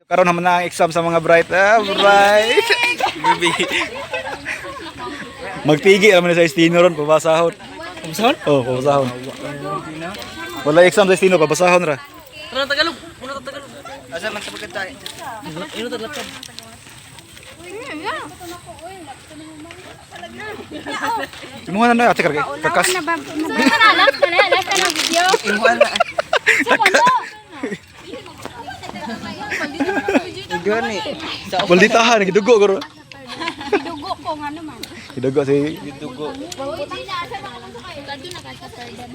Karon naman na ang exam sa mga bright. Bright. Magpigi naman sa Estino ron, pabasahon. Pabasahon? Oh, pabasahon. Wala exam sa Estino, pabasahon ra. Tara Tagalog. Muna Tagalog. Asa man sa pagkatay? Ino taglaptop. Imuha na na, ate karga. Kakas. Last ka na video. Imuan na. Gani. Sa Balditahan, gidugo ko. Dugo ko nga naman. Gidugo si dugo. Buti na asa mga lang kayo. Kadto na kasardan.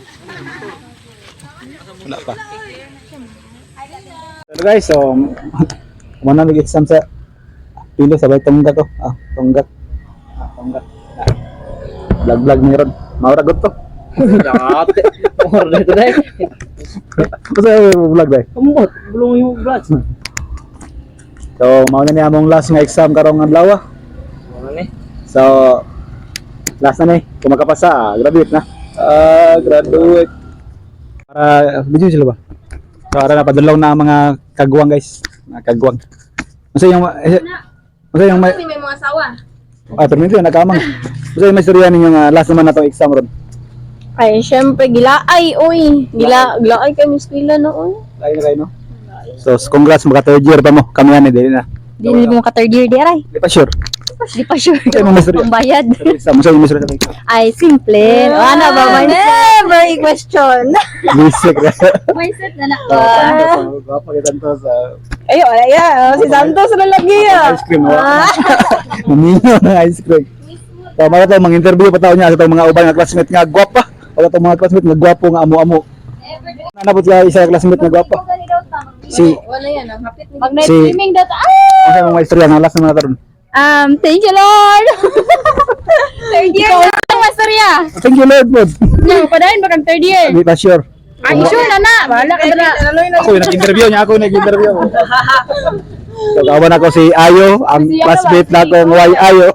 wala pa. So guys, so muna nag-exam sa pilo sabay tunggak ko. Tunggak. Tunggak. Vlog meron. Mauragot to. Dati. Or dito dai. Kasi vlog ba? Kamot, bulong yung vlog. So mao na ni among last nga exam karong adlaw. Ano ni? So last na ni, kung makapasa, graduate na. Graduate. Para video sila ba? So ara na padulong na ang mga kagwang guys. Mga kagwang. Masa yung may May mga asawa. pero hindi nakamang. Masa yung may istorya ninyo nga last naman na to exam ron. Ay, syempre, gilaay, oy. Gilaay kami sa eskwela noon. Lain no? So congrats maka third year pa mo. Kami yan dili na. Dili mo ka third year di aray. Di pa sure. Di pa sure. Kaya mo istorya. Pambayad. Pero exam masa yung istorya sa Ay, simple. Ano ba ba? Never i-question. Basic. May set na na. Gwapo kita to sa Ayo, si Santos na lagi ah. ice cream. Maminyo ng ice cream. So mga to mga interview pa tao niya sa tong mga ubang nga classmate nga gwapa. Wala tong mga classmate nga gwapo nga amo-amo. Nanapot ka isa ka classmate nga gwapa. Si Wala yan, ang hapit ni. Mag-night Si- swimming data. ano mga istorya nga last naman na ron. Thank you Lord. Third year na ang masarya. Thank you Lord Lord. Nga, padahin ba kang third year? Hindi pa sure. Ay, sure na na. Bahala ka na. Ako yung nag-interview niya, ako yung nag-interview. So kawan ako si Ayo, ang classmate na akong Y Ayo.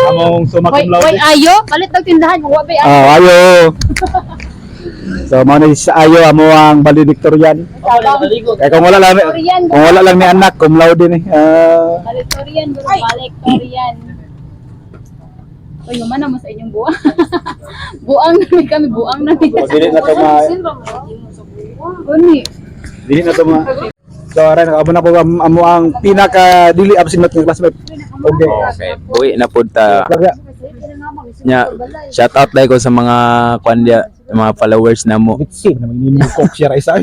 Among summa cum laude. Wait, ayo. Palit ng tindahan. Kung wabay, ayo. Ayo. So mao na si Ayo amo ang valedictorian. Kaya kung wala lang ni anak cum laude ni. Valedictorian, bro. Valedictorian. Uy, gumana mo sa inyong buang. Buang namin kami, buang namin. Dili na to Uni. dili na to So ara nakabon na po amo ang pinaka dili absent nga classmate. Okay. Okay. Uwi na pud ta. Kaya Nya, shout out dai ko sa mga kwandia, mga followers na mo. bitsin na magninimo coke siya ra isa.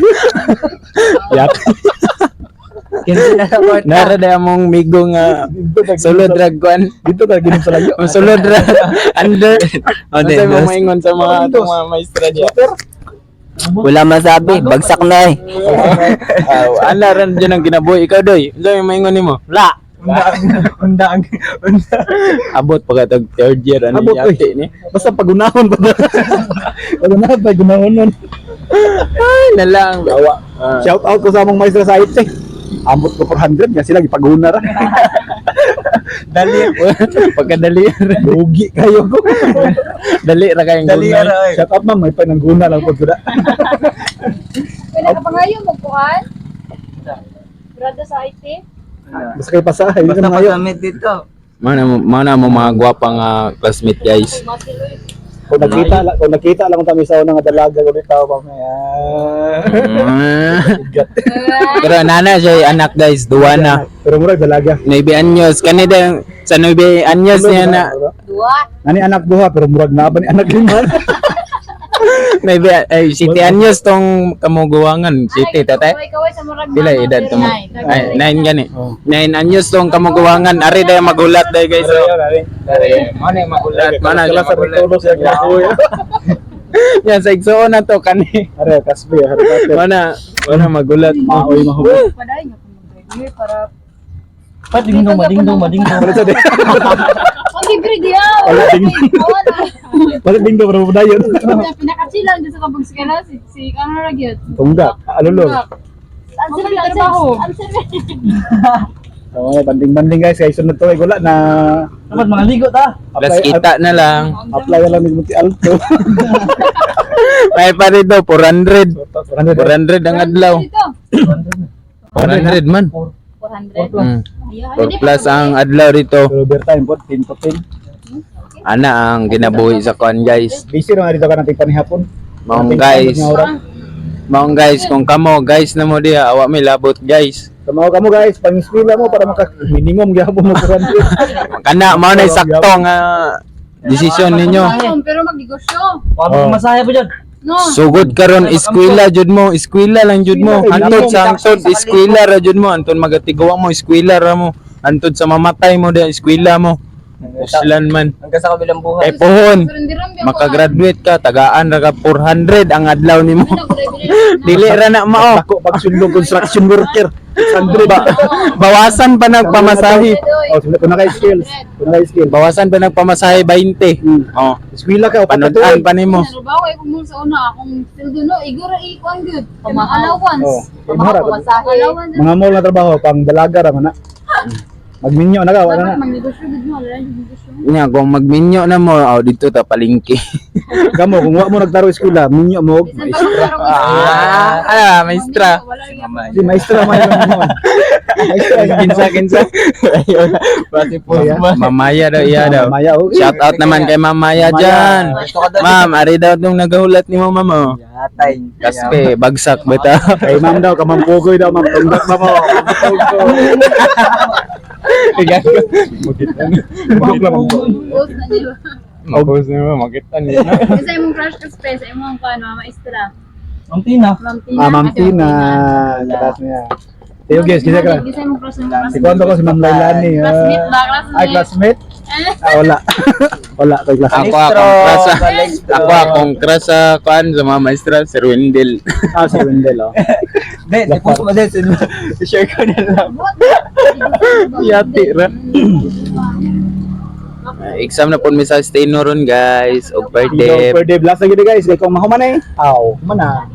Yak. Nara dai among migo nga sulod drag kwan. Dito ka ginom sa layo. Sulod drag under. Ano mo maingon sa mga maestra diya? Wala masabi, bagsak na eh. Ana ran dyan ang kinabuhi ikaw doy. Unsa may maingon nimo? Wala. Undang. Abot pagkatag third year ani Abot, yati ni. Basta pagunahon pa. Pagunahon pa gunahon nun. Ay na lang dawa. Shout out ko sa among maestra sa IT. Ambot ko 400 nga sila gipaguna ra. Dali. Pagkadali. Lugi kayo ko. Dali ra kayong Dali gunay. ra. Shout out ma'am, may panangguna lang pud kuda. Pwede ka pa ngayon magkuhan? Grado sa IT? Basta kay pasahay hindi Basta na ngayon. pasamit dito. Mana mo mga gwapang classmate guys. Kung nakita lang kung kami sa unang dalaga ko dito pa may. Pero nana siya anak guys, duwa na. Pero murag dalaga. 9 anyos kanida sa 9 anyos niya na. Dua. Nani anak duha pero murag na ba ni anak lima. 9 ay 7 anyos tong kamuguwangan. City tatay. Kaway sa murag Pila mama, edad pero mo? nine. Ay 9 gani. Oh. 9 anyos tong kamuguwangan. Ari day magulat day guys. Mana magulat? Mana Kala sa pagtulo siya ginabuhi. Yan sa igsoon na to kani. Are kasbi are kasbi. Mana magulat. Maoy mahubog. Padayon nga kung mag-graduate para Madingdong. Wala sa de. ang libre diya. Wala ding. Wala ding do pero dayon. Pinakasilang dito sa kabog skala si ano ra gyud. Tunggak, alulol. Ang sila trabaho. Ang sila. So, banding-banding guys, kay sunod to ay wala na Dapat mga ligo ta. Plus kita na lang. apply lang ni Muti Alto. May pa rito 400. 400 ang adlaw. Dito. 400 man. 400. Ayaw. 4 plus ang adlaw rito. Pero overtime po, 10 to 10. Ana ang ginabuhi sa kuan guys. Busy naman dito ka natin panihapon. Maong guys. Maong guys, kung kamo guys na mo diha, awa mi labot guys. Kamo guys, pang-eskwela mo para maka-minimum gyapon mo 400. Kana mao na sakto nga desisyon ninyo. Pero magnegosyo. Masahe po dyan. No. Sugod karon eskwela jud mo, eskwela lang jud mo. Antod sa antod eskwela ra jud mo, antod magatigawa mo eskwela ra mo. Antod sa mamatay mo diha eskwela mo. Uslan man. Hanggang sa kabilang buhay. Kay pohon, makagraduate ka, tagaan ra ka 400 ang adlaw nimo. Dili ra na mao. Ako pagsulong construction worker. 600 ba? Bawasan pa nagpamasahe. Oh, sulit ko na kay skills. Ko na kay skills. Bawasan pa nagpamasahe 20. Oh, Eskwela ka, panudan pa nimo. Trabaho ay kung sa una akong sildo no, igura ikuan gyud. Mga allowance. Oh, Mga pamasahe. Allowance. mga mall na trabaho pang dalaga ra man na. Magminyo na ka, wala na. Magnegosyo gud mo, wala yung negosyo. Nya kung magminyo na mo, oh, dito ta palingki. Kamo kung wa mo nagtaro eskwela, minyo mo. Bisan pa kung tarong Maestra. wala yung Di maestra man yung mo. Maestra yung Kinsa. Ayun. Pati po. Mamaya daw iya daw. Maya, okay. Shout out naman kay Mamaya dyan. Ma'am, ari daw tong nagahulat ni mo, ma'am. Yatay. Kaspe, bagsak bata. Kay ma'am daw, kamampugoy daw, ma'am. Tunggak ba mo? Bukit lang mo. post na niyo. Mapos na mo, makita niya na. Kasi imong crush ka space, imong kuan maestra. Ma'am Tina. Ma'am Tina. Ate Tatas niya. Teo guys, kisa ka. Kasi imong crush mo. Si Kwento ko si Ma'am Lailani. Classmate ba? Classmate. Ay, classmate? Wala. Wala, kay classmate. Ako akong crush sa kuan sa mga maestra, Sir Wendell. Ah, si Wendell, oh. Hindi, post mo din. Share ko na lang. Yati ra. Exam na po mi sa steno ron guys, og per day. Per day, blast na gini guys. Kaya kung mahuman eh. Aw, human na.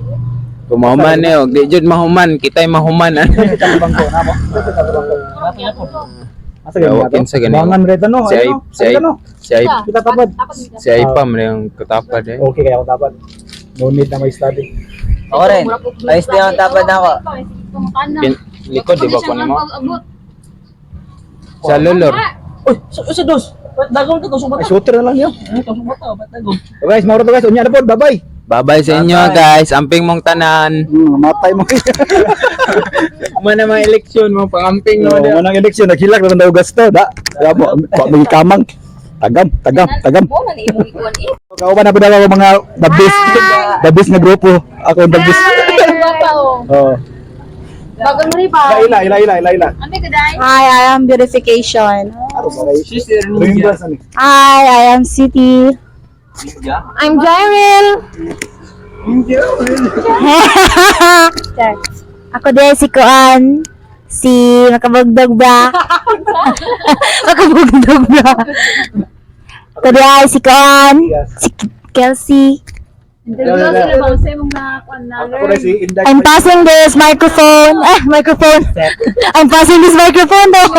Kumahuman eh, og di jud mahuman, kitay mahuman. Kita sa bangko na mo. Asa ganyan Yawakin sa ganyan. Bangan red ano? Si Ay, si Ay, si Ay, Kita tapad. si Ay pa man yung katapad eh. Okay, kaya ako dapat. No need na may study. Ako rin. Ayos din ang tapad na ako. Likod di ba ko nimo? Sa lulor. Uy, sa dos. Dagong ka, kusong Ay, bata. shooter na lang yun. Kusong bata, ba't dagong? So guys, mauro to guys. Unya na po. Bye-bye. Bye-bye sa inyo guys, amping mong tanan. Matay mo. Mana mga eleksyon mo, pangamping No, no dia. manang eleksyon. Naghilak na daw gasto. Da. Gabo. May kamang. Tagam. Mo man imong ikuan eh. Kauban na po daw ako mga the best. The best na grupo. Ako the best. Bata oh. Oh. Bagon mo rin pa. Ila. Ante ka dai. Hi, I am Beautification. Hi, I am City. I'm Jyril. Ako din si Kuan. Si Makabugdog ba? Makabugdog ba? Ako din si Kuan. Si Kelsey. Interview sila ba sa imong na kuan na learn. I'm passing this microphone. Microphone. I'm passing this microphone though.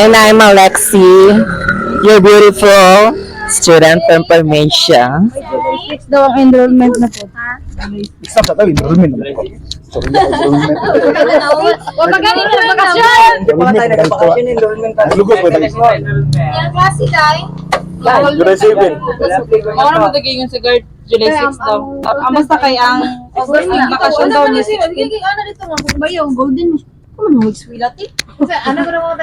And I'm Alexi, your beautiful student information. Fix daw ang enrollment na po. Stop sa tabi. Enrollment. Sorry na. Enrollment. Wa magaling na bakasyon. Lugod ko tayo. Yang klase dai. July 7. Ako na magaging sa guard July 6 daw. Ang basta kay ang bakasyon daw ni 16. Ano dito nga kung bayo golden. Kuno mo swilati. Ano ba mo